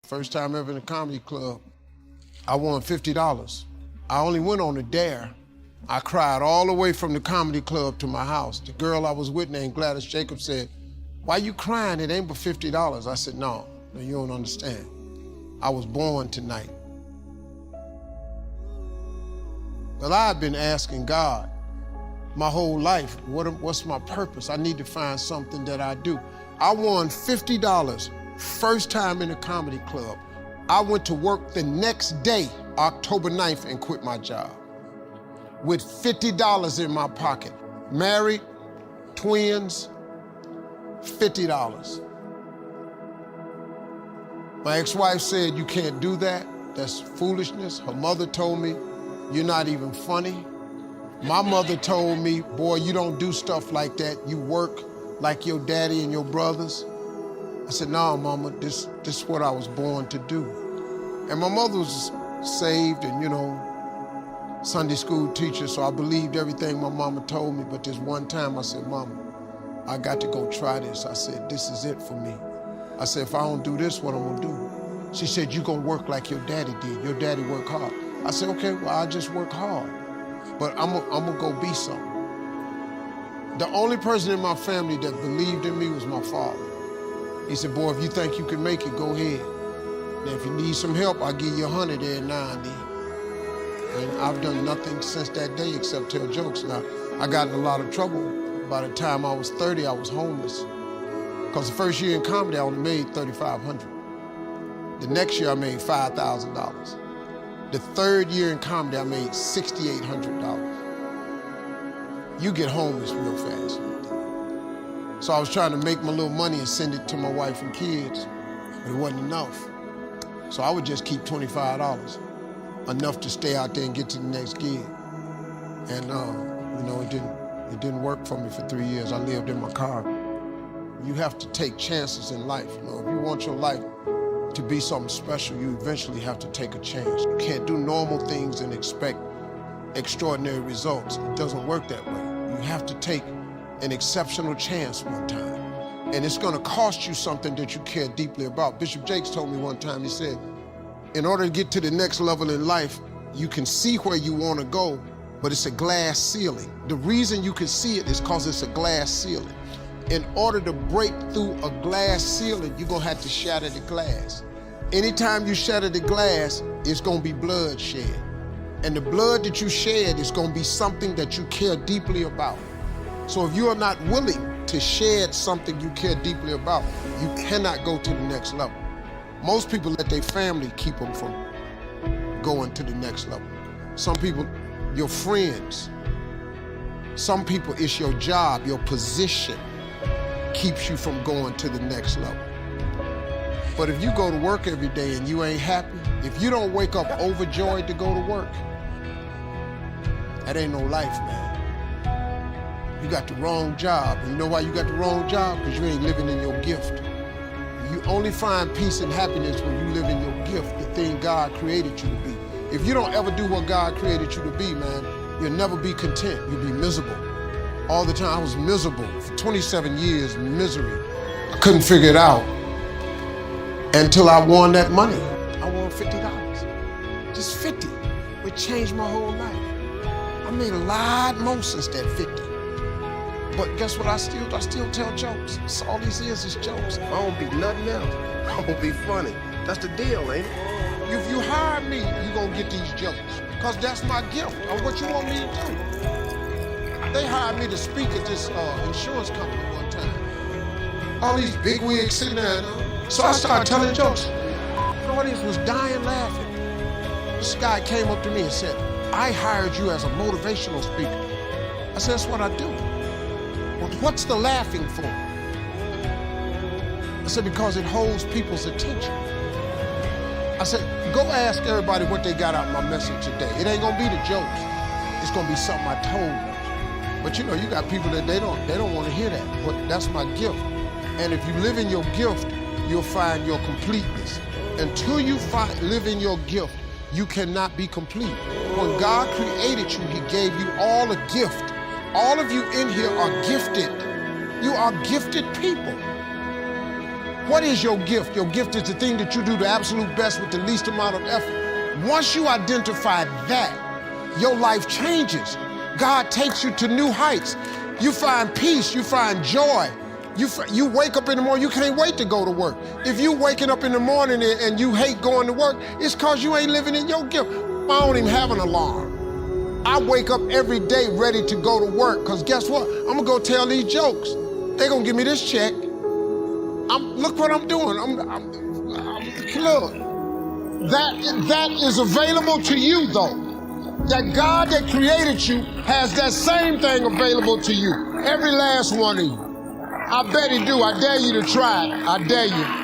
First time ever in a comedy club. I won $50. I only went on a dare. I cried all the way from the comedy club to my house. The girl I was with named Gladys Jacobs said, "Why you crying? It ain't but $50. I said, no, you don't understand. I was born tonight. Well, I've been asking God my whole life, what's my purpose? I need to find something that I do. I won $50, first time in a comedy club. I went to work the next day, October 9th, and quit my job with $50 in my pocket. Married, twins, $50. My ex-wife said, you can't do that. That's foolishness. Her mother told me, you're not even funny. My mother told me, boy, you don't do stuff like that. You work like your daddy and your brothers. I said, no, Mama, this is what I was born to do. And my mother was saved and, Sunday school teacher, so I believed everything my mama told me, but this one time I said, Mama, I got to go try this. I said, this is it for me. I said, if I don't do this, what I'm gonna do? She said, you gonna work like your daddy did. Your daddy worked hard. I said, okay, well, I just work hard, but I'm gonna go be something. The only person in my family that believed in me was my father. He said, boy, if you think you can make it, go ahead. Now, if you need some help, I'll give you 100 every now and then. And I've done nothing since that day except tell jokes. Now, I got in a lot of trouble. By the time I was 30, I was homeless. Because the first year in comedy, I only made $3,500. The next year, I made $5,000. The third year in comedy, I made $6,800. You get homeless real fast. So I was trying to make my little money and send it to my wife and kids, but it wasn't enough. So I would just keep $25, enough to stay out there and get to the next gig. And it didn't work for me for 3 years. I lived in my car. You have to take chances in life. If you want your life to be something special, you eventually have to take a chance. You can't do normal things and expect extraordinary results. It doesn't work that way. You have to take an exceptional chance one time. And it's gonna cost you something that you care deeply about. Bishop Jakes told me one time, he said, in order to get to the next level in life, you can see where you wanna go, but it's a glass ceiling. The reason you can see it is because it's a glass ceiling. In order to break through a glass ceiling, you're gonna have to shatter the glass. Anytime you shatter the glass, it's gonna be blood shed. And the blood that you shed is gonna be something that you care deeply about. So if you are not willing to shed something you care deeply about, you cannot go to the next level. Most people let their family keep them from going to the next level. Some people, your friends. Some people, it's your job, your position keeps you from going to the next level. But if you go to work every day and you ain't happy, if you don't wake up overjoyed to go to work, that ain't no life, man. You got the wrong job. And you know why you got the wrong job? Because you ain't living in your gift. You only find peace and happiness when you live in your gift, the thing God created you to be. If you don't ever do what God created you to be, man, you'll never be content. You'll be miserable. All the time I was miserable. For 27 years, misery. I couldn't figure it out until I won that money. I won $50. Just 50. It changed my whole life. I made a lot more since that 50. But guess what? I still tell jokes. That's all this is jokes. I don't be nothing else. I don't be funny. That's the deal, ain't it? If you hire me, you gonna get these jokes. Because that's my gift. Or what you want me to do. They hired me to speak at this insurance company one time. All these big wigs sitting there. So I started telling jokes. The audience was dying laughing. This guy came up to me and said, I hired you as a motivational speaker. I said, that's what I do. Well, what's the laughing for? I said, because it holds people's attention. I said, go ask everybody what they got out of my message today. It ain't gonna be the jokes. It's gonna be something I told them. But you got people that they don't want to hear that. But that's my gift. And if you live in your gift, you'll find your completeness. Until you live in your gift, you cannot be complete. When God created you, he gave you all a gift. All of you in here are gifted. You are gifted people. What is your gift? Your gift is the thing that you do the absolute best with the least amount of effort. Once you identify that, your life changes. God takes you to new heights. You find peace, you find joy. You wake up in the morning, you can't wait to go to work. If you waking up in the morning and you hate going to work, it's cause you ain't living in your gift. I don't even have an alarm. I wake up every day ready to go to work, cause guess what? I'm gonna go tell these jokes. They gonna give me this check. Look what I'm doing. Look, that is available to you though. That God that created you has that same thing available to you. Every last one of you. I bet he do. I dare you to try it. I dare you.